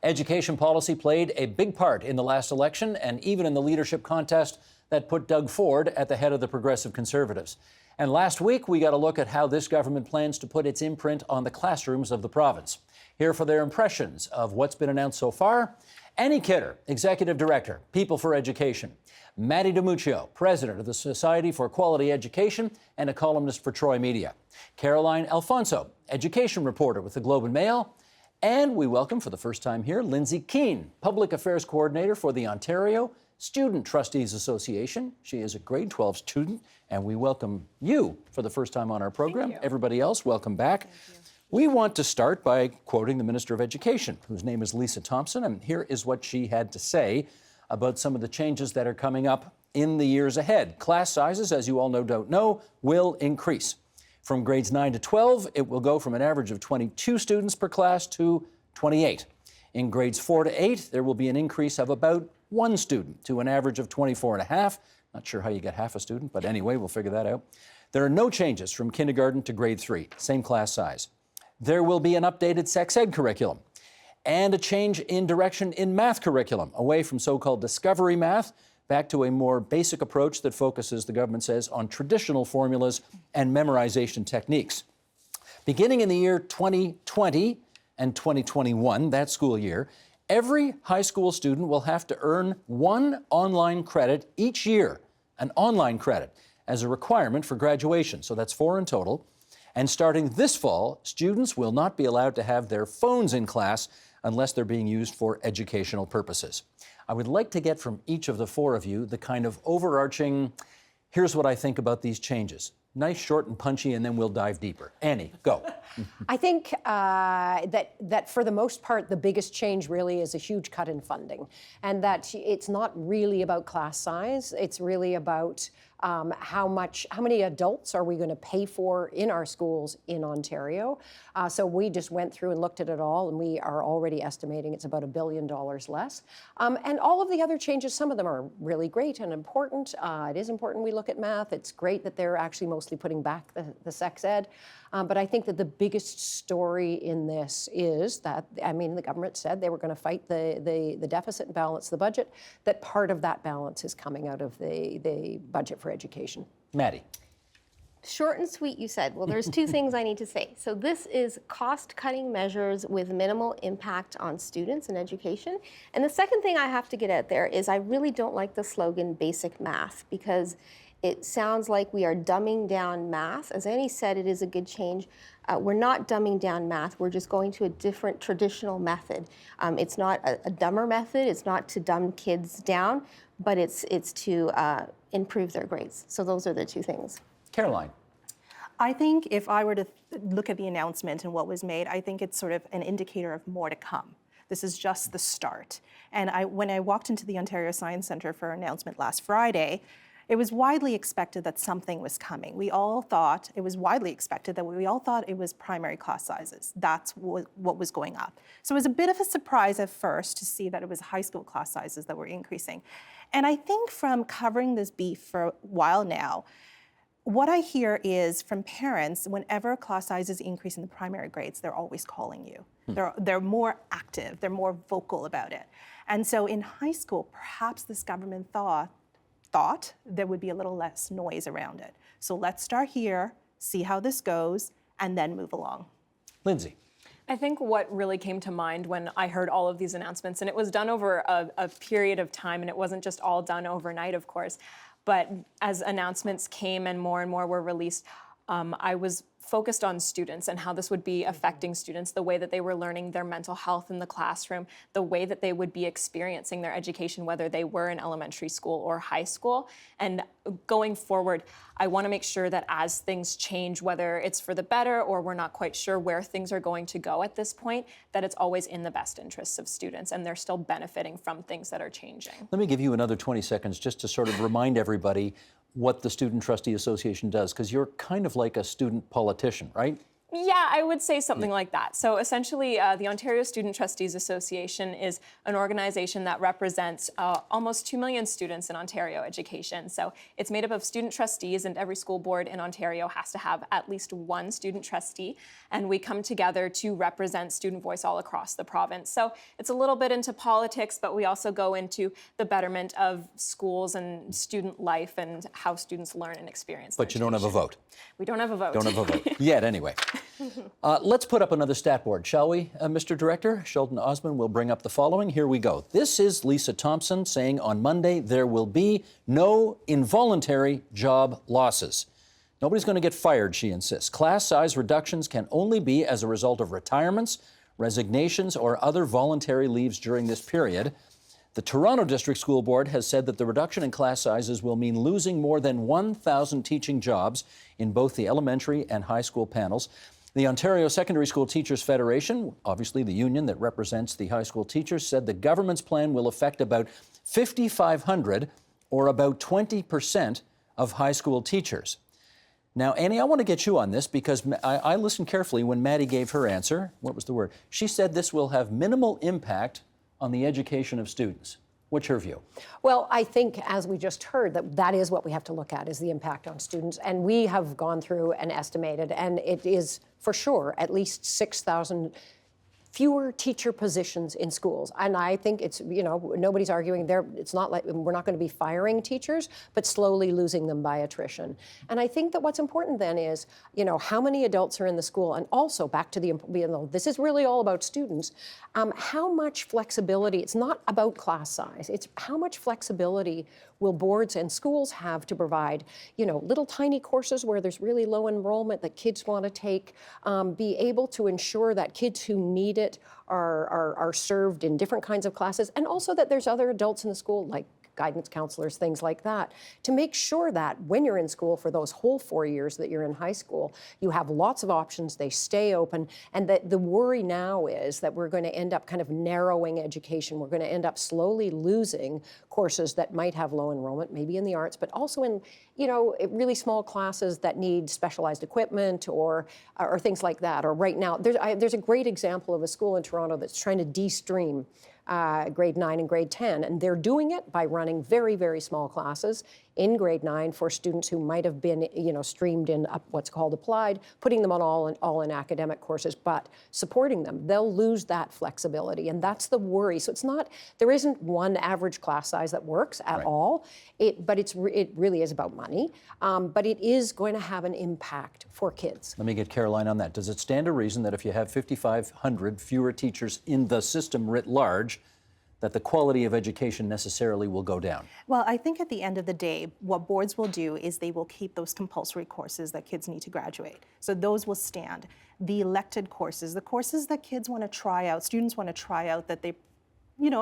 Education policy played a big part in the last election and even in the leadership contest that put Doug Ford at the head of the Progressive Conservatives. And last week, we got a look at how this government plans to put its imprint on the classrooms of the province. Here for their impressions of what's been announced so far, Annie Kidder, Executive Director, People for Education. Maddie DiMuccio, President of the Society for Quality Education and a columnist for Troy Media. Caroline Alfonso, Education Reporter with the Globe and Mail. And we welcome for the first time here, Lindsay Keane, Public Affairs Coordinator for the Ontario Student Trustees Association. She is a grade 12 student, and we welcome you for the first time on our program. Everybody else, welcome back. We want to start by quoting the Minister of Education, whose name is Lisa Thompson, and here is what she had to say about some of the changes that are coming up in the years ahead. Class sizes, as you all don't know, will increase. From grades 9 to 12, it will go from an average of 22 students per class to 28. In grades 4 to 8, there will be an increase of about 1 student to an average of 24 and a half. Not sure how you get half a student, but anyway, we'll figure that out. There are no changes from kindergarten to grade 3, same class size. There will be an updated sex ed curriculum and a change in direction in math curriculum, away from so-called discovery math, back to a more basic approach that focuses, the government says, on traditional formulas and memorization techniques. Beginning in the year 2020 and 2021, that school year, every high school student will have to earn 1 online credit each year, an online credit, as a requirement for graduation. So that's 4 in total. And starting this fall, students will not be allowed to have their phones in class unless they're being used for educational purposes. I would like to get from each of the 4 of you the kind of overarching, here's what I think about these changes. Nice, short, and punchy, and then we'll dive deeper. Annie, go. I think that for the most part, the biggest change really is a huge cut in funding, and that it's not really about class size. It's really about how many adults are we going to pay for in our schools in Ontario. So we just went through and looked at it all, and we are already estimating it's about $1 billion less. And all of the other changes, some of them are really great and important. It is important we look at math. It's great that they're actually mostly putting back the sex ed. But I think that the biggest story in this is that, the government said they were going to fight the deficit and balance the budget, that part of that balance is coming out of the budget for education. Maddie. Short and sweet, you said. Well, there's 2 things I need to say. So this is cost-cutting measures with minimal impact on students and education. And the second thing I have to get out there is I really don't like the slogan basic math, because it sounds like we are dumbing down math. As Annie said, it is a good change. We're not dumbing down math. We're just going to a different traditional method. It's not a dumber method. It's not to dumb kids down, but it's to improve their grades. So those are the 2 things. Caroline. I think if I were to look at the announcement and what was made, I think it's sort of an indicator of more to come. This is just the start. And when I walked into the Ontario Science Centre for an announcement last Friday, it was widely expected that something was coming. We all thought, it was widely expected that we all thought it was primary class sizes. That's what was going up. So it was a bit of a surprise at first to see that it was high school class sizes that were increasing. And I think from covering this beef for a while now, what I hear is from parents, whenever class sizes increase in the primary grades, they're always calling you. They're more active, they're more vocal about it. And so in high school, perhaps this government thought there would be a little less noise around it. So let's start here, see how this goes, and then move along. Lindsay. I think what really came to mind when I heard all of these announcements, and it was done over a period of time, and it wasn't just all done overnight, of course, but as announcements came and more were released, I was focused on students and how this would be affecting students, the way that they were learning their mental health in the classroom, the way that they would be experiencing their education, whether they were in elementary school or high school. And going forward, I want to make sure that as things change, whether it's for the better or we're not quite sure where things are going to go at this point, that it's always in the best interests of students and they're still benefiting from things that are changing. Let me give you another 20 seconds just to sort of remind everybody what the Student Trustee Association does, because you're kind of like a student politician, right? Yeah, I would say something like that. So essentially, the Ontario Student Trustees Association is an organization that represents almost 2 million students in Ontario education. So it's made up of student trustees, and every school board in Ontario has to have at least one student trustee. And we come together to represent student voice all across the province. So it's a little bit into politics, but we also go into the betterment of schools and student life and how students learn and experience. But you don't have a vote. We don't have a vote. Don't have a vote. Yet, anyway. Let's put up another stat board, shall we, Mr. Director? Sheldon Osman will bring up the following. Here we go. This is Lisa Thompson saying on Monday there will be no involuntary job losses. Nobody's going to get fired, she insists. Class size reductions can only be as a result of retirements, resignations, or other voluntary leaves during this period. The Toronto District School Board has said that the reduction in class sizes will mean losing more than 1,000 teaching jobs in both the elementary and high school panels. The Ontario Secondary School Teachers Federation, obviously the union that represents the high school teachers, said the government's plan will affect about 5,500 or about 20% of high school teachers. Now, Annie, I want to get you on this because I listened carefully when Maddie gave her answer. What was the word? She said this will have minimal impact on the education of students. What's your view? Well, I think, as we just heard, that is what we have to look at, is the impact on students. And we have gone through and estimated, and it is for sure at least 6,000 fewer teacher positions in schools. And I think it's, nobody's arguing there. It's not like we're not going to be firing teachers, but slowly losing them by attrition. And I think that what's important then is, how many adults are in the school, and also back to this is really all about students, how much flexibility, it's not about class size, it's how much flexibility will boards and schools have to provide, little tiny courses where there's really low enrollment that kids want to take, be able to ensure that kids who need it are served in different kinds of classes, and also that there's other adults in the school, like guidance counselors, things like that, to make sure that when you're in school for those whole 4 years that you're in high school, you have lots of options, they stay open, and that the worry now is that we're going to end up kind of narrowing education. We're going to end up slowly losing courses that might have low enrollment, maybe in the arts, but also in, really small classes that need specialized equipment or things like that. Or right now, there's a great example of a school in Toronto that's trying to de-stream grade 9 and grade 10, and they're doing it by running very, very small classes in grade 9 for students who might have been, streamed in what's called applied, putting them on all in academic courses, but supporting them. They'll lose that flexibility, and that's the worry. So there isn't one average class size that works at all, but it really is about money, but it is going to have an impact for kids. Let me get Caroline on that. Does it stand to reason that if you have 5,500 fewer teachers in the system writ large, that the quality of education necessarily will go down? Well, I think at the end of the day, what boards will do is they will keep those compulsory courses that kids need to graduate. So those will stand. The elected courses, the courses that kids want to try out, students want to try out, that they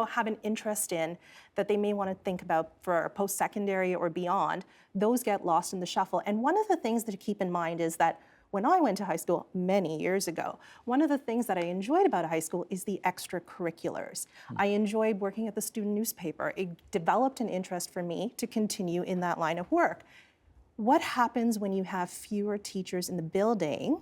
have an interest in, that they may want to think about for post-secondary or beyond, those get lost in the shuffle. And one of the things to keep in mind is that when I went to high school many years ago, one of the things that I enjoyed about high school is the extracurriculars. I enjoyed working at the student newspaper. It developed an interest for me to continue in that line of work. What happens when you have fewer teachers in the building?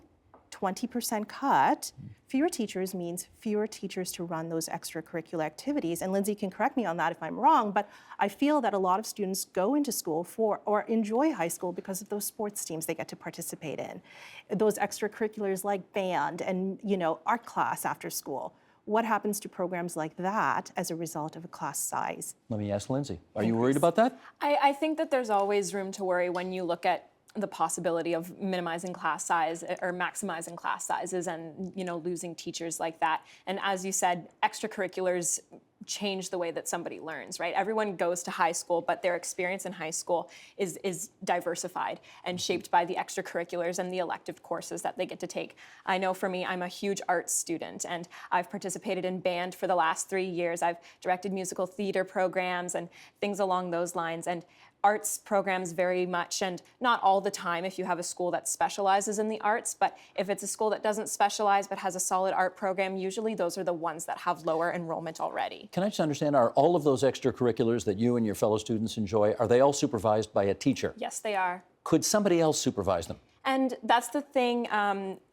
20% cut, fewer teachers means fewer teachers to run those extracurricular activities. And Lindsay can correct me on that if I'm wrong, but I feel that a lot of students go into school or enjoy high school because of those sports teams they get to participate in. Those extracurriculars like band and, art class after school. What happens to programs like that as a result of a class size? Let me ask Lindsay. Are you worried about that? I think that there's always room to worry when you look at the possibility of minimizing class size or maximizing class sizes and, losing teachers like that. And as you said, extracurriculars change the way that somebody learns, right? Everyone goes to high school, but their experience in high school is diversified and shaped by the extracurriculars and the elective courses that they get to take. I know for me, I'm a huge arts student, and I've participated in band for the last 3 years. I've directed musical theater programs and things along those lines. And arts programs very much, and not all the time if you have a school that specializes in the arts, but if it's a school that doesn't specialize but has a solid art program, usually those are the ones that have lower enrollment already. Can I just understand, are all of those extracurriculars that you and your fellow students enjoy, are they all supervised by a teacher? Yes, they are. Could somebody else supervise them? And that's the thing.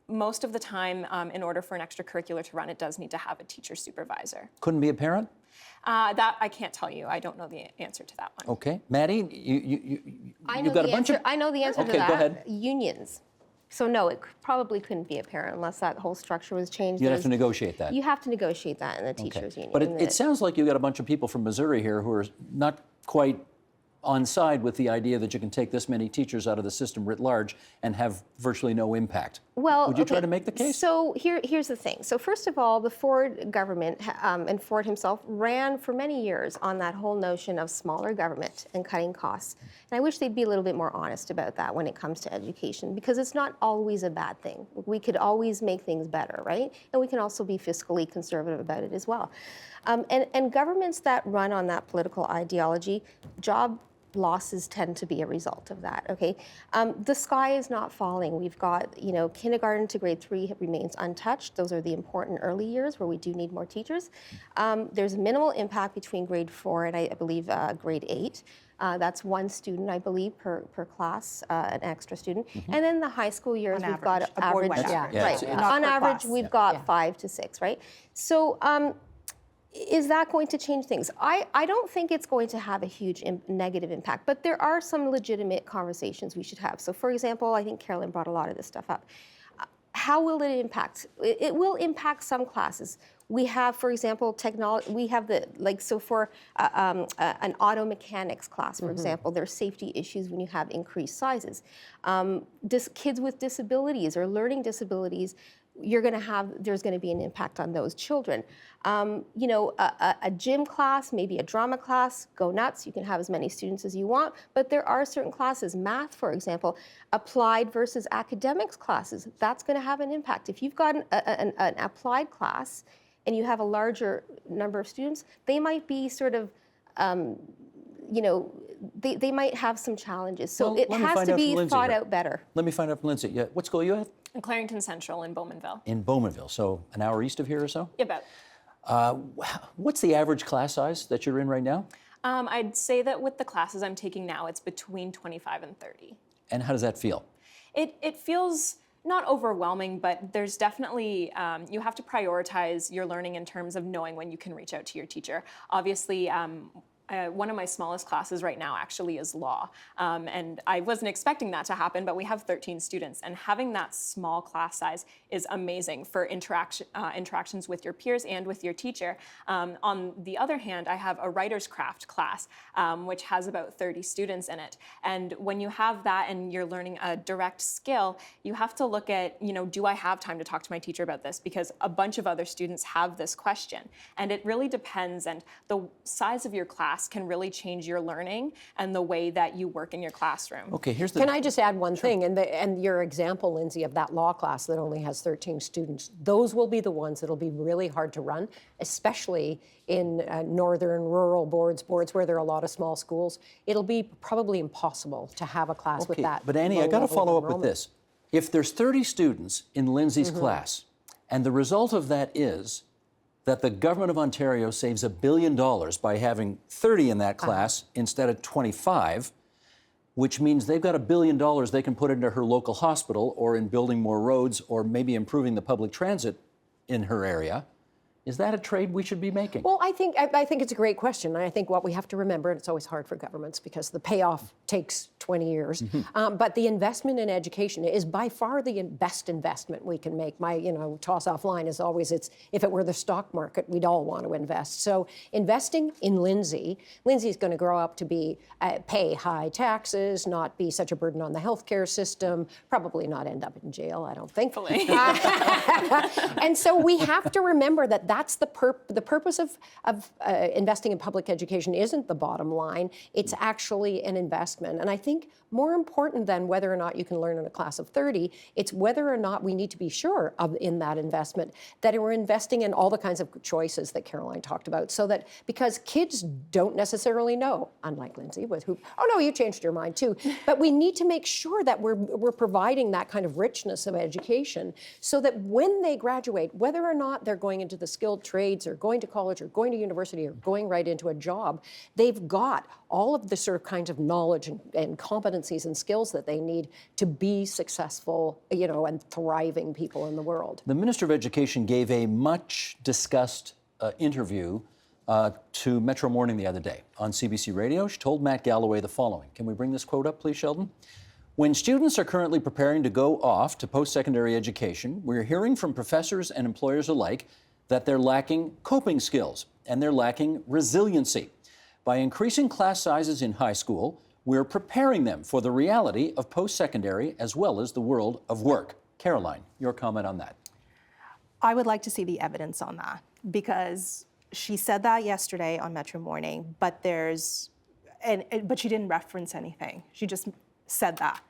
most of the time, in order for an extracurricular to run, it does need to have a teacher supervisor. Couldn't be a parent? That I can't tell you. I don't know the answer to that one. Okay. Maddie, you've got a bunch of... I know the answer to Okay, that. go ahead. Unions. So no, it probably couldn't be a parent unless that whole structure was changed. You'd have to negotiate that. You have to negotiate that in the teachers' union. But it sounds like you've got a bunch of people from Missouri here who are not quite on side with the idea that you can take this many teachers out of the system writ large and have virtually no impact. Well, would you try to make the case? So here's the thing. So first of all, the Ford government and Ford himself ran for many years on that whole notion of smaller government and cutting costs. And I wish they'd be a little bit more honest about that when it comes to education, because it's not always a bad thing. We could always make things better, right? And we can also be fiscally conservative about it as well. And governments that run on that political ideology, job losses tend to be a result of that, okay? The sky is not falling. We've got, kindergarten to grade 3 remains untouched. Those are the important early years where we do need more teachers. There's minimal impact between grade 4 and I believe grade 8. That's one student, I believe, per class, an extra student. And then the high school years, On we've got average, a board-wide average, average. right? Not On per average, class. we've got 5 to 6, right? So is that going to change things? I don't think it's going to have a huge negative impact, but there are some legitimate conversations we should have. So for example, I think Carolyn brought a lot of this stuff up. How will it impact? It will impact some classes. We have, for example, technology. We have for an auto mechanics class, for example, there's safety issues when you have increased sizes. Kids with disabilities or learning disabilities, there's going to be an impact on those children. A gym class, maybe a drama class, go nuts. You can have as many students as you want, but there are certain classes, math, for example, applied versus academics classes, that's going to have an impact. If you've got an applied class and you have a larger number of students, they might be sort of, they might have some challenges. So it has to be thought out better. Let me find out from Lindsay. Yeah, what school are you at? In Clarington Central in Bowmanville. In Bowmanville, so an hour east of here or so? About. What's the average class size that you're in right now? I'd say that with the classes I'm taking now, it's between 25 and 30. And how does that feel? It feels not overwhelming, but there's definitely, you have to prioritize your learning in terms of knowing when you can reach out to your teacher. Obviously, one of my smallest classes right now actually is law. And I wasn't expecting that to happen, but we have 13 students. And having that small class size is amazing for interactions with your peers and with your teacher. On the other hand, I have a writer's craft class, which has about 30 students in it. And when you have that and you're learning a direct skill, you have to look at, do I have time to talk to my teacher about this? Because a bunch of other students have this question. And it really depends. And the size of your class can really change your learning and the way that you work in your classroom. Okay, here's the... Can I just add one thing? And your example, Lindsay, of that law class that only has 13 students, those will be the ones that'll be really hard to run, especially in northern rural boards where there are a lot of small schools. It'll be probably impossible to have a class with that. But Annie, I got to follow up with this. If there's 30 students in Lindsay's class, and the result of that is that the government of Ontario saves $1 billion by having 30 in that class instead of 25, which means they've got $1 billion they can put into her local hospital or in building more roads or maybe improving the public transit in her area. Is that a trade we should be making? Well, I think it's a great question. And I think what we have to remember, and it's always hard for governments because the payoff takes 20 years, but the investment in education is by far the best investment we can make. My, toss-off line is always, if it were the stock market, we'd all want to invest. So investing in Lindsay's going to grow up to be, pay high taxes, not be such a burden on the healthcare system, probably not end up in jail, I don't think. And so we have to remember that that's the purpose of investing in public education isn't the bottom line. It's actually an investment. And I think more important than whether or not you can learn in a class of 30, it's whether or not we need to be sure in that investment that we're investing in all the kinds of choices that Caroline talked about. So that, because kids don't necessarily know, unlike Lindsay, oh no, you changed your mind too. But we need to make sure that we're providing that kind of richness of education so that when they graduate, whether or not they're going into the skilled skilled trades or going to college or going to university or going right into a job, they've got all of the sort of kinds of knowledge and competencies and skills that they need to be successful, and thriving people in the world. The Minister of Education gave a much discussed interview to Metro Morning the other day on CBC Radio. She told Matt Galloway the following. Can we bring this quote up, please, Sheldon? When students are currently preparing to go off to post-secondary education, we're hearing from professors and employers alike that they're lacking coping skills and they're lacking resiliency. By increasing class sizes in high school, we're preparing them for the reality of post-secondary as well as the world of work. Caroline, your comment on that. I would like to see the evidence on that, because she said that yesterday on Metro Morning, but but she didn't reference anything. She just said that.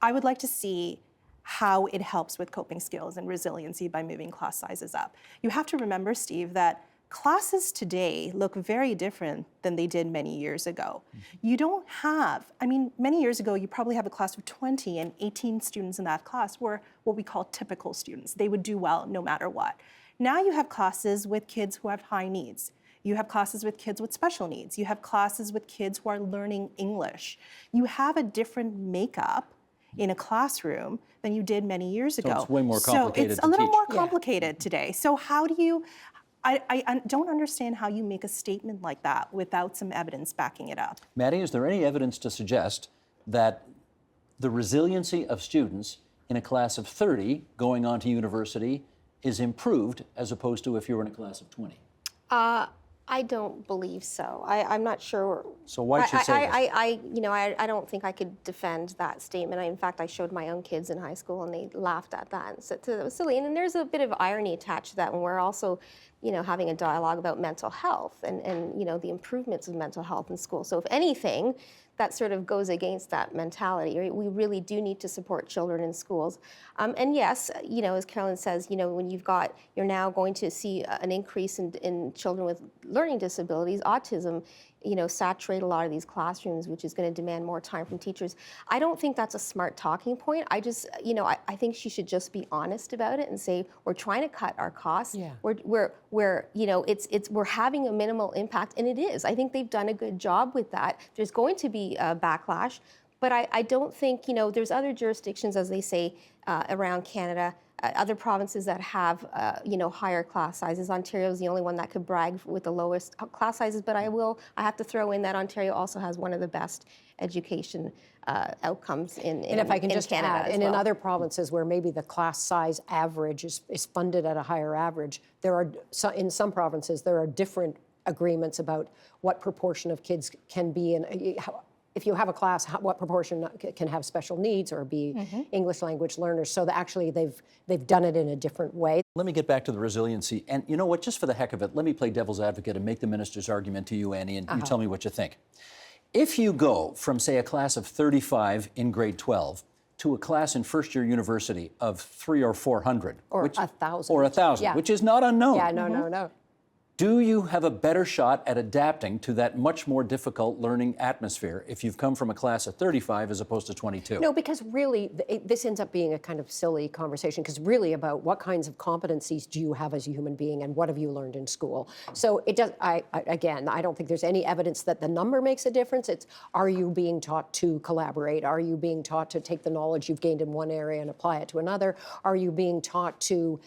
I would like to see how it helps with coping skills and resiliency by moving class sizes up. You have to remember, Steve, that classes today look very different than they did many years ago. You don't have, many years ago, you probably have a class of 20 and 18 students in that class were what we call typical students. They would do well no matter what. Now you have classes with kids who have high needs. You have classes with kids with special needs. You have classes with kids who are learning English. You have a different makeup in a classroom than you did many years ago. So it's way more complicated So it's to a little teach. more complicated today. So how do you, I don't understand how you make a statement like that without some evidence backing it up. Maddie, is there any evidence to suggest that the resiliency of students in a class of 30 going on to university is improved as opposed to if you were in a class of 20? I don't believe so. I'm not sure. So why should say this? I don't think I could defend that statement. In fact, I showed my own kids in high school, and they laughed at that and said it was silly. And then there's a bit of irony attached to that when we're also, having a dialogue about mental health and the improvements of mental health in school. So if anything, that sort of goes against that mentality. Right? We really do need to support children in schools. And yes, as Carolyn says, when you're now going to see an increase in children with learning disabilities, autism, saturate a lot of these classrooms, which is going to demand more time from teachers. I don't think that's a smart talking point. I just, I think she should just be honest about it and say, we're trying to cut our costs. Yeah. We're having a minimal impact, and it is. I think they've done a good job with that. There's going to be a backlash, but I don't think, there's other jurisdictions, as they say, around Canada, other provinces that have, higher class sizes. Ontario is the only one that could brag with the lowest class sizes, but I have to throw in that Ontario also has one of the best education outcomes in And if I can just Canada add, as and well. in other provinces where maybe the class size average is funded at a higher average, in some provinces there are different agreements about what proportion of kids can be in. If you have a class, what proportion can have special needs or be English language learners? So actually, they've done it in a different way. Let me get back to the resiliency. And you know what, just for the heck of it, let me play devil's advocate and make the minister's argument to you, Annie, and you tell me what you think. If you go from, say, a class of 35 in grade 12 to a class in first-year university of 300 or 400. Or 1,000. Or 1,000, Yeah. which is not unknown. Yeah, no. Do you have a better shot at adapting to that much more difficult learning atmosphere if you've come from a class of 35 as opposed to 22? No, because really, this ends up being a kind of silly conversation, because really about what kinds of competencies do you have as a human being and what have you learned in school? So it does, I don't think there's any evidence that the number makes a difference. It's, are you being taught to collaborate? Are you being taught to take the knowledge you've gained in one area and apply it to another? Are you being taught to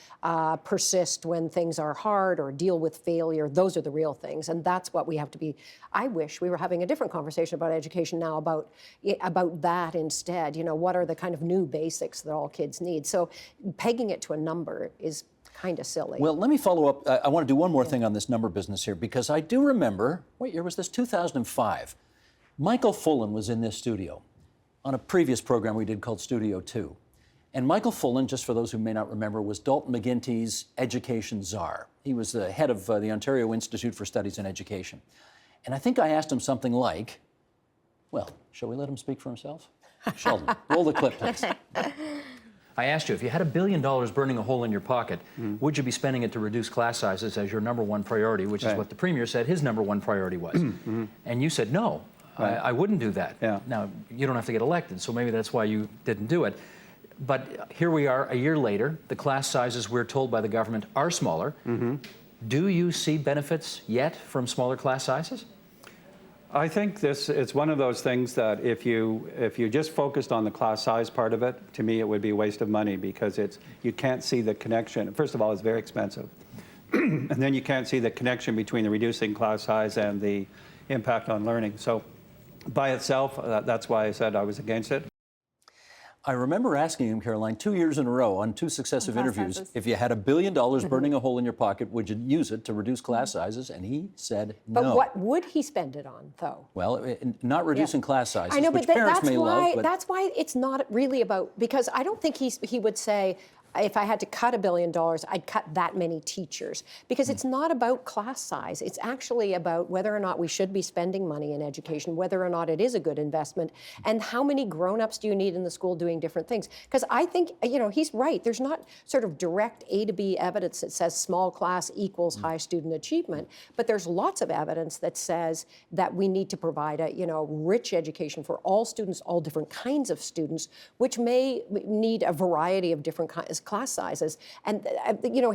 persist when things are hard or deal with failure? Those are the real things, and that's what we have to be. I wish we were having a different conversation about education now, about that instead. What are the kind of new basics that all kids need? So pegging it to a number is kind of silly. Well, let me follow up. I want to do one more thing on this number business here, because I do remember, what year was this? 2005. Michael Fullen was in this studio on a previous program we did called Studio 2. And Michael Fullen, just for those who may not remember, was Dalton McGuinty's education czar. He was the head of the Ontario Institute for Studies in Education. And I think I asked him something like, well, shall we let him speak for himself? Sheldon, roll the clip, please. I asked you, if you had $1 billion burning a hole in your pocket, would you be spending it to reduce class sizes as your number one priority, which is what the Premier said his number one priority was? And you said, no, I wouldn't do that. Yeah. Now, you don't have to get elected, so maybe that's why you didn't do it. But here we are a year later, the class sizes we're told by the government are smaller. Do you see benefits yet from smaller class sizes? I think it's one of those things that if you just focused on the class size part of it, to me it would be a waste of money, because you can't see the connection. First of all, it's very expensive. And then you can't see the connection between the reducing class size and the impact on learning. So by itself, that's why I said I was against it. I remember asking him, Caroline, 2 years in a row on 2 successive interviews, if you had $1 billion burning a hole in your pocket, would you use it to reduce class sizes? And he said no. But what would he spend it on, though? Well, not reducing class sizes, I know, which but parents that's may why love. But that's why it's not really about, because I don't think he would say, if I had to cut $1 billion, I'd cut that many teachers. Because it's not about class size. It's actually about whether or not we should be spending money in education, whether or not it is a good investment, and how many grown-ups do you need in the school doing different things. Because I think, he's right. There's not sort of direct A to B evidence that says small class equals high student achievement, but there's lots of evidence that says that we need to provide a, rich education for all students, all different kinds of students, which may need a variety of different class sizes. And,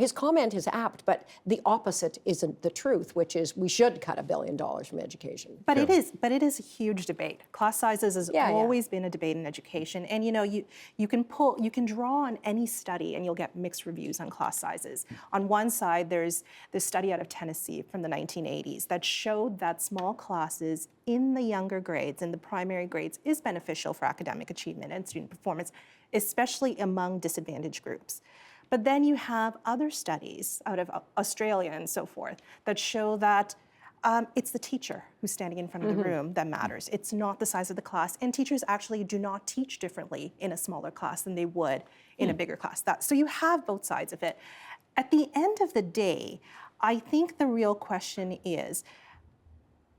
his comment is apt, but the opposite isn't the truth, which is we should cut $1 billion from education. But it is a huge debate. Class sizes has always been a debate in education. And you can draw on any study and you'll get mixed reviews on class sizes. On one side, there's this study out of Tennessee from the 1980s that showed that small classes in the younger grades, in the primary grades, is beneficial for academic achievement and student performance, especially among disadvantaged groups. But then you have other studies out of Australia and so forth that show that it's the teacher who's standing in front of the room that matters. It's not the size of the class. And teachers actually do not teach differently in a smaller class than they would in a bigger class. So you have both sides of it. At the end of the day, I think the real question is,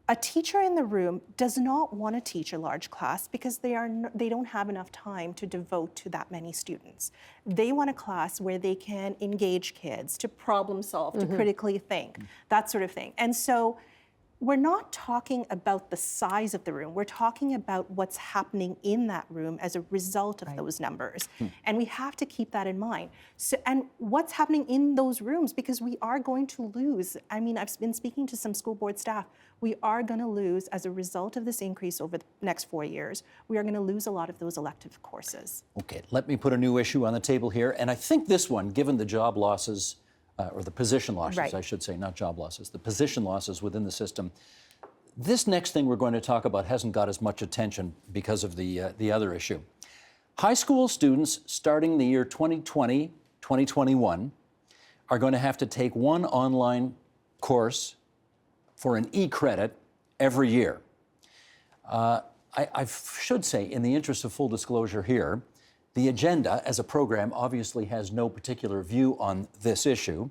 a teacher in the room does not want to teach a large class because they don't have enough time to devote to that many students. They want a class where they can engage kids, to problem solve, to critically think, that sort of thing. And so we're not talking about the size of the room. We're talking about what's happening in that room as a result of those numbers. And we have to keep that in mind. So, and what's happening in those rooms, because we are going to lose. I mean, I've been speaking to some school board staff. We are going to lose, as a result of this increase over the next 4 years, we are going to lose a lot of those elective courses. Okay, let me put a new issue on the table here. And I think this one, given the job losses, or the position losses, I should say, not job losses, the position losses within the system. This next thing we're going to talk about hasn't got as much attention because of the other issue. High school students starting the year 2020, 2021 are going to have to take one online course for an e-credit every year. I should say, in the interest of full disclosure here, the agenda as a program obviously has no particular view on this issue,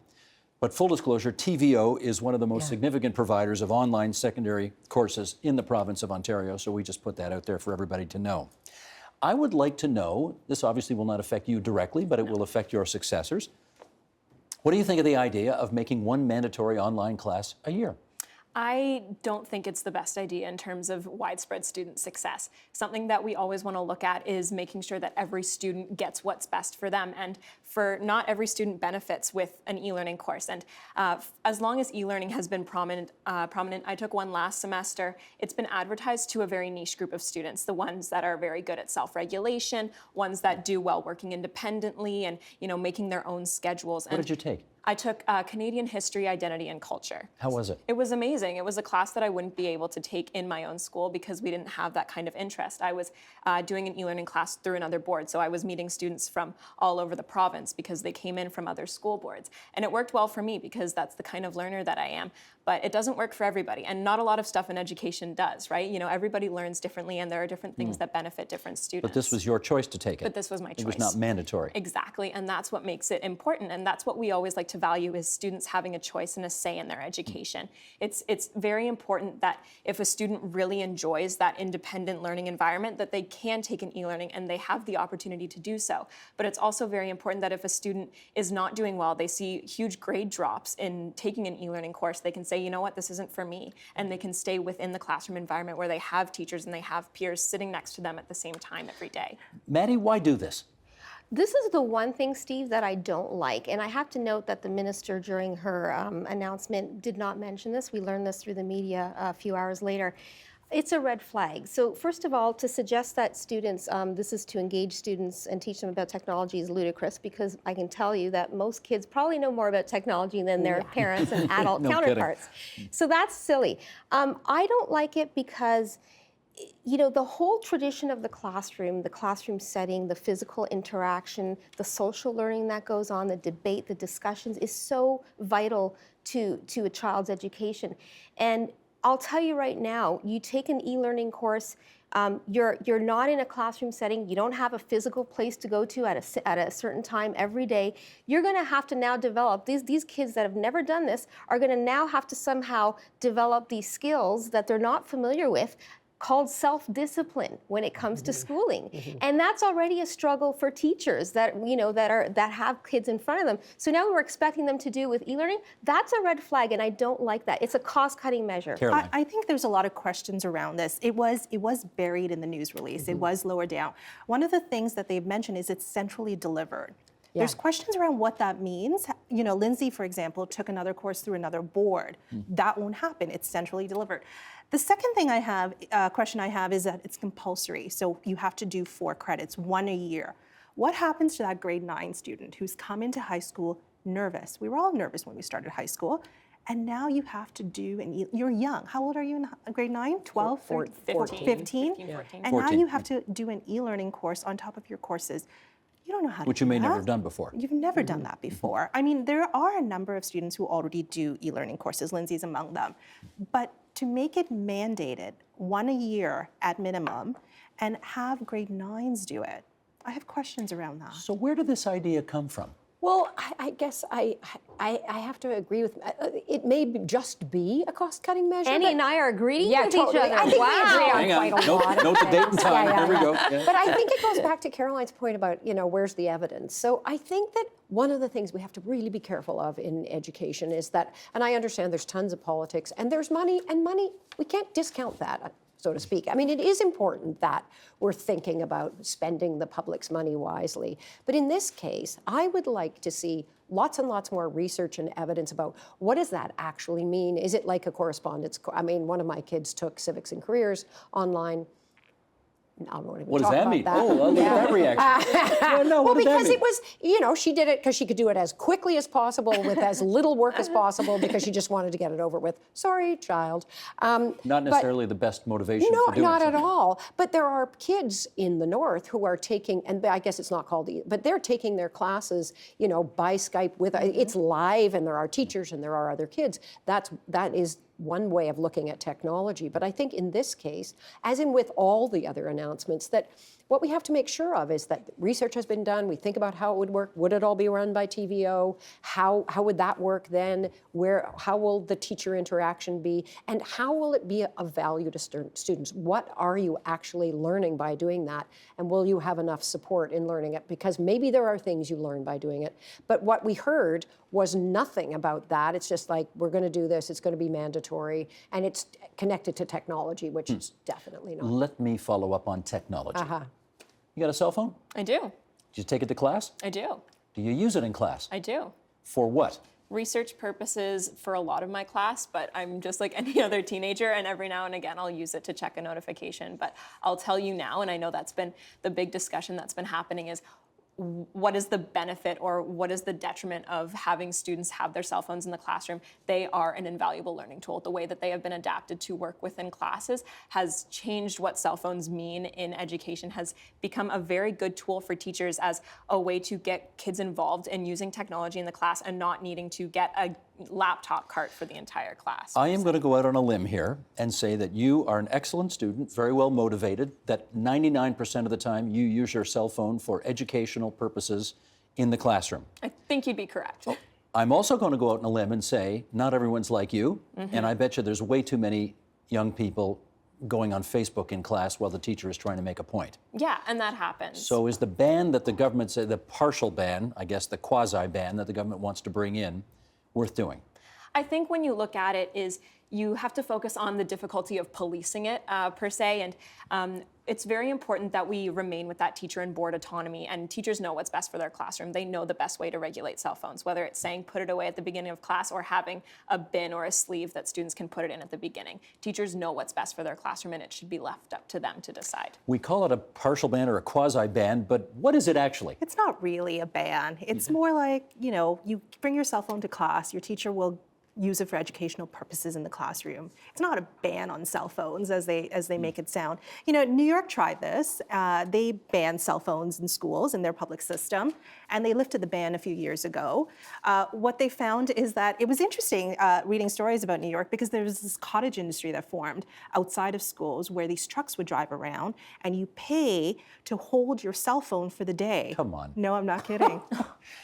but full disclosure, TVO is one of the most significant providers of online secondary courses in the province of Ontario, so we just put that out there for everybody to know. I would like to know, this obviously will not affect you directly, but it will affect your successors. What do you think of the idea of making one mandatory online class a year? I don't think it's the best idea in terms of widespread student success. Something that we always want to look at is making sure that every student gets what's best for them. And for not every student benefits with an e-learning course. And as long as e-learning has been prominent, I took one last semester, it's been advertised to a very niche group of students, the ones that are very good at self-regulation, ones that do well working independently and making their own schedules. What did you take? I took Canadian history, identity, and culture. How was it? It was amazing. It was a class that I wouldn't be able to take in my own school because we didn't have that kind of interest. I was doing an e-learning class through another board, so I was meeting students from all over the province because they came in from other school boards. And it worked well for me because that's the kind of learner that I am. But it doesn't work for everybody, and not a lot of stuff in education does, right? Everybody learns differently, and there are different things that benefit different students. But this was your choice to take it. But this was my choice. It was not mandatory. Exactly, and that's what makes it important, and that's what we always like to value is students having a choice and a say in their education. It's very important that if a student really enjoys that independent learning environment, that they can take an e-learning and they have the opportunity to do so. But it's also very important that if a student is not doing well, they see huge grade drops in taking an e-learning course, they can say, you know what, this isn't for me, and they can stay within the classroom environment where they have teachers and they have peers sitting next to them at the same time every day. Maddie, why do this? This is the one thing, Steve, that I don't like. And I have to note that the minister during her announcement did not mention this. We learned this through the media a few hours later. It's a red flag. So first of all, to suggest that students, this is to engage students and teach them about technology is ludicrous, because I can tell you that most kids probably know more about technology than their parents and adult No counterparts. So that's silly. I don't like it because the whole tradition of the classroom setting, the physical interaction, the social learning that goes on, the debate, the discussions is so vital to a child's education. And I'll tell you right now, you take an e-learning course, you're not in a classroom setting, you don't have a physical place to go to at a certain time every day. You're going to have to now develop, these kids that have never done this are going to now have to somehow develop these skills that they're not familiar with, called self-discipline when it comes to schooling. And that's already a struggle for teachers that have kids in front of them. So now we're expecting them to do with e-learning. That's a red flag, and I don't like that. It's a cost-cutting measure. Caroline. I think there's a lot of questions around this. It was buried in the news release. It was lowered down. One of the things that they've mentioned is it's centrally delivered. There's questions around what that means. Lindsay, for example, took another course through another board. That won't happen. It's centrally delivered. The second thing question I have is that it's compulsory. So you have to do 4 credits, 1 a year. What happens to that grade 9 student who's come into high school nervous? We were all nervous when we started high school. And now you have to do, you're young. How old are you in grade 9? 12? 14. 15? 14. And 14, now you have to do an e-learning course on top of your courses. You don't know how to Which do you may that. never have done before. You've never done that before. I mean, there are a number of students who already do e-learning courses. Lindsay's among them. But to make it mandated, 1 a year at minimum, and have grade 9s do it, I have questions around that. So where did this idea come from? Well, I guess I have to agree with, it may just be a cost-cutting measure. Annie but- and I are agreeing Yeah, with totally. each other. I think wow. we agree on Hang on. quite a Note- lot of note the date and things. time. Here we go. Yeah. But I think it goes back to Caroline's point about, where's the evidence? So I think that one of the things we have to really be careful of in education is that, and I understand there's tons of politics, and there's money, we can't discount that, so to speak. I mean, it is important that we're thinking about spending the public's money wisely. But in this case, I would like to see lots and lots more research and evidence about what does that actually mean? Is it like a correspondence? I mean, one of my kids took civics and careers online. I won't even What does talk that about mean? that. Oh, look at that reaction. Well, no, Well, what does that because mean? it was, she did it because she could do it as quickly as possible with as little work as possible because she just wanted to get it over with. Sorry, child. Not necessarily the best motivation No, for doing not at something. all. But there are kids in the North who are taking, and I guess it's not called, but they're taking their classes, by Skype with, it's live, and there are teachers and there are other kids. That is one way of looking at technology. But I think in this case, as in with all the other announcements, that what we have to make sure of is that research has been done. We think about how it would work. Would it all be run by TVO? How would that work then? How will the teacher interaction be? And how will it be of value to students? What are you actually learning by doing that? And will you have enough support in learning it? Because maybe there are things you learn by doing it. But what we heard was nothing about that. It's just like, we're going to do this. It's going to be mandatory. And it's connected to technology, which is definitely not. Let me follow up on technology. You got a cell phone? I do. Did you take it to class? I do. Do you use it in class? I do. For what? Research purposes for a lot of my class, but I'm just like any other teenager, and every now and again I'll use it to check a notification. But I'll tell you now, and I know that's been the big discussion that's been happening, is what is the benefit or what is the detriment of having students have their cell phones in the classroom? They are an invaluable learning tool. The way that they have been adapted to work within classes has changed what cell phones mean in education, has become a very good tool for teachers as a way to get kids involved in using technology in the class and not needing to get a laptop cart for the entire class. I am going to go out on a limb here and say that you are an excellent student, very well motivated, that 99% of the time you use your cell phone for educational purposes in the classroom. I think you'd be correct. I'm also going to go out on a limb and say not everyone's like you, and I bet you there's way too many young people going on Facebook in class while the teacher is trying to make a point. Yeah, and that happens. So is the ban that the government said, the partial ban, I guess the quasi-ban that the government wants to bring in, worth doing? I think when you look at it is you have to focus on the difficulty of policing it per se, and it's very important that we remain with that teacher and board autonomy, and teachers know what's best for their classroom. They know the best way to regulate cell phones, whether it's saying put it away at the beginning of class or having a bin or a sleeve that students can put it in at the beginning. Teachers know what's best for their classroom, and it should be left up to them to decide. We call it a partial ban or a quasi-ban, but what is it actually? It's not really a ban. It's more like, you bring your cell phone to class, your teacher will use it for educational purposes in the classroom. It's not a ban on cell phones as they make it sound. New York tried this. They banned cell phones in schools in their public system, and they lifted the ban a few years ago. What they found is that it was interesting reading stories about New York, because there was this cottage industry that formed outside of schools where these trucks would drive around and you pay to hold your cell phone for the day. Come on. No, I'm not kidding.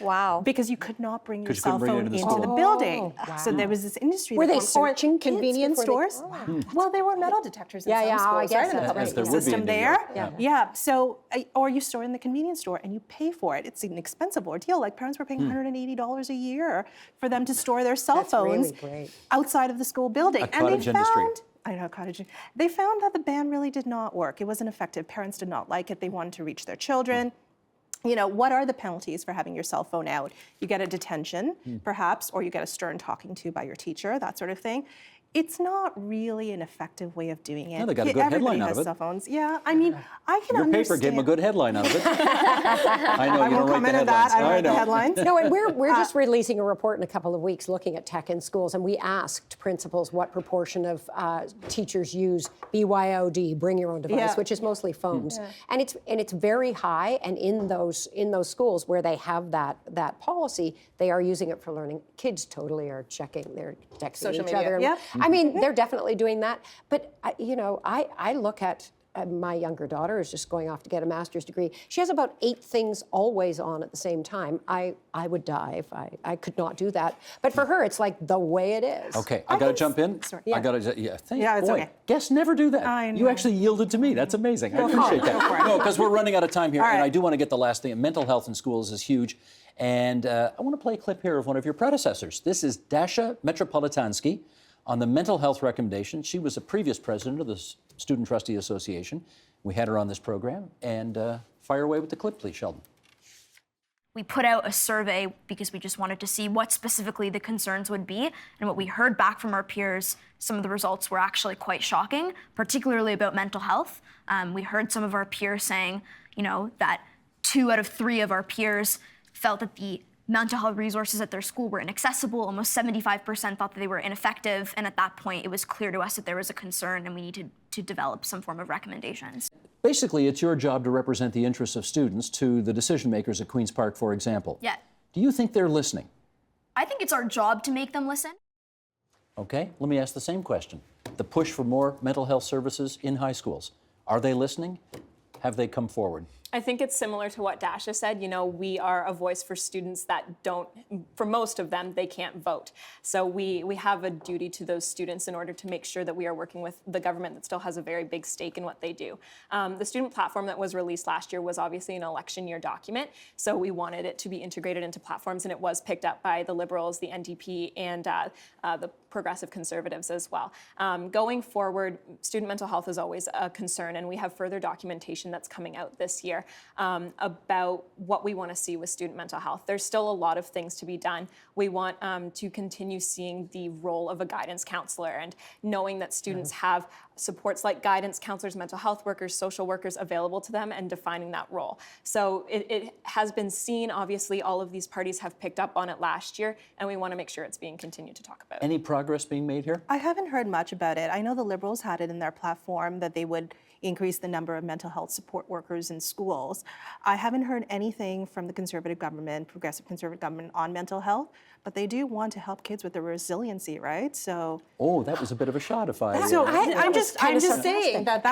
Wow. Because you could not bring your 'Cause you couldn't cell bring it phone into the into school. the building. Wow. So there was this industry. Were that they formed- or searching kids convenience before they- stores? Well, there were metal detectors in Yeah, some yeah, schools, I guess right? In the that's public right. There would be in system New there. York, Yeah. So, or you store in the convenience store and you pay for it. It's an expensive ordeal. Like parents were paying $180 a year for them to store their cell That's really phones great. outside of the school building. A cottage industry. I know, cottage. They found that the ban really did not work. It wasn't effective. Parents did not like it. They wanted to reach their children. What are the penalties for having your cell phone out? You get a detention, perhaps, or you get a stern talking to by your teacher, that sort of thing. It's not really an effective way of doing it. Yeah, they got a good Everybody headline out has of it. cell phones. Yeah, I mean, I can Your understand. paper gave them a good headline out of it. I know I you don't won't write the comment on headlines. that. I don't write the know. headlines. No, and we're just releasing a report in a couple of weeks looking at tech in schools, and we asked principals what proportion of teachers use BYOD, bring your own device, Yeah. which is mostly phones, and it's very high. And in those schools where they have that policy, they are using it for learning. Kids totally are checking, they're texting Social each media. other. Yep. I mean, they're definitely doing that. But I look at. My younger daughter is just going off to get a master's degree. She has about 8 things always on at the same time. I would die if I could not do that. But for her, it's like the way it is. Okay, I got to jump in. Sorry. I got to. Yeah, it's boy, okay. guests never do that. I You know. actually yielded to me. That's amazing. I appreciate that. No, because we're running out of time here, All and right. I do want to get the last thing. Mental health in schools is huge, and I want to play a clip here of one of your predecessors. This is Dasha Metropolitansky on the mental health recommendation. She was a previous president of the Student Trustee Association. We had her on this program, and fire away with the clip, please, Sheldon. We put out a survey because we just wanted to see what specifically the concerns would be. And what we heard back from our peers, some of the results were actually quite shocking, particularly about mental health. We heard some of our peers saying, that 2 out of 3 of our peers felt that the mental health resources at their school were inaccessible. Almost 75% thought that they were ineffective. And at that point, it was clear to us that there was a concern and we needed to develop some form of recommendations. Basically, it's your job to represent the interests of students to the decision makers at Queen's Park, for example. Yeah. Do you think they're listening? I think it's our job to make them listen. Okay, let me ask the same question. The push for more mental health services in high schools. Are they listening? Have they come forward? I think it's similar to what Dasha said. We are a voice for students that don't, for most of them, they can't vote. So we have a duty to those students in order to make sure that we are working with the government that still has a very big stake in what they do. The student platform that was released last year was obviously an election year document. So we wanted it to be integrated into platforms, and it was picked up by the Liberals, the NDP, and the Progressive Conservatives as well. Going forward, student mental health is always a concern, and we have further documentation that's coming out this year about what we want to see with student mental health. There's still a lot of things to be done. We want to continue seeing the role of a guidance counselor and knowing that students have supports like guidance counselors, mental health workers, social workers available to them, and defining that role. So it has been seen, obviously, all of these parties have picked up on it last year, and we want to make sure it's being continued to talk about. Any progress being made here? I haven't heard much about it. I know the Liberals had it in their platform that they would increase the number of mental health support workers in schools. I haven't heard anything from the Conservative government, Progressive Conservative government on mental health, but they do want to help kids with their resiliency, right? So. Oh, that was a bit of a shot if I... So I'm just saying that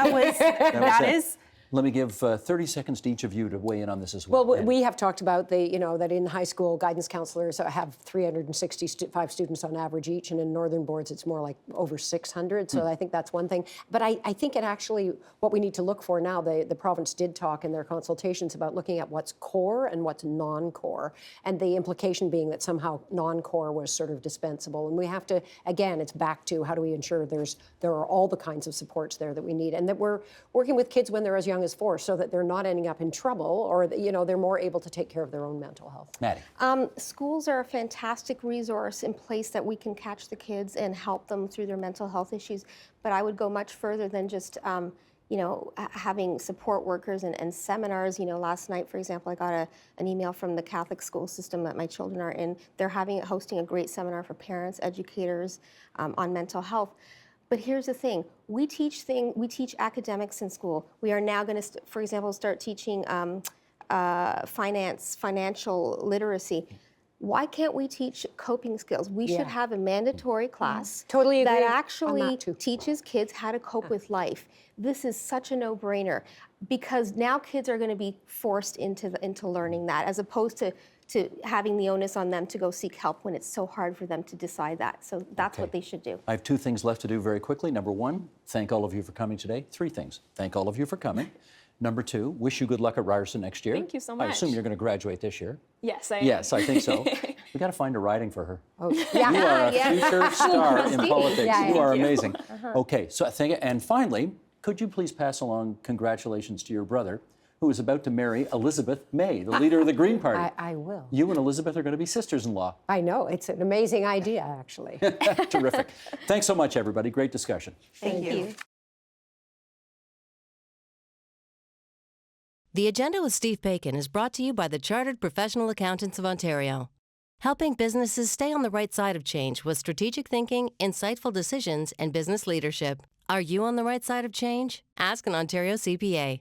Let me give 30 seconds to each of you to weigh in on this as well. Well, we have talked about that in high school, guidance counselors have 365 students on average each, and in northern boards, it's more like over 600. So I think that's one thing. But I think it actually, what we need to look for now, the province did talk in their consultations about looking at what's core and what's non-core, and the implication being that somehow non-core was sort of dispensable. And we have to, again, it's back to how do we ensure there are all the kinds of supports there that we need, and that we're working with kids when they're as young as 4, so that they're not ending up in trouble, or they're more able to take care of their own mental health. Maddie. Schools are a fantastic resource in place that we can catch the kids and help them through their mental health issues. But I would go much further than just having support workers and seminars. Last night, for example, I got an email from the Catholic school system that my children are in. They're hosting a great seminar for parents, educators on mental health. But here's the thing, we teach academics in school. We are now going to, for example, start teaching financial literacy. Why can't we teach coping skills? We should have a mandatory class Totally agree that on actually that too. teaches kids how to cope with life. This is such a no-brainer, because now kids are going to be forced into learning that, as opposed to having the onus on them to go seek help when it's so hard for them to decide that. So that's what they should do. I have 2 things left to do very quickly. Number 1, thank all of you for coming today. 3 things. Thank all of you for coming. Number 2, wish you good luck at Ryerson next year. Thank you so I assume much. you're going to graduate this year. Yes, I am. Yes, I think so. We got to find a riding for her. Oh, yeah. You are a future star in politics. Yeah, you are thank you. amazing. Okay, so and finally, could you please pass along congratulations to your brother, who is about to marry Elizabeth May, the leader of the Green Party. I will. You and Elizabeth are going to be sisters-in-law. I know. It's an amazing idea, actually. Terrific. Thanks so much, everybody. Great discussion. Thank you. The Agenda with Steve Bacon is brought to you by the Chartered Professional Accountants of Ontario, helping businesses stay on the right side of change with strategic thinking, insightful decisions, and business leadership. Are you on the right side of change? Ask an Ontario CPA.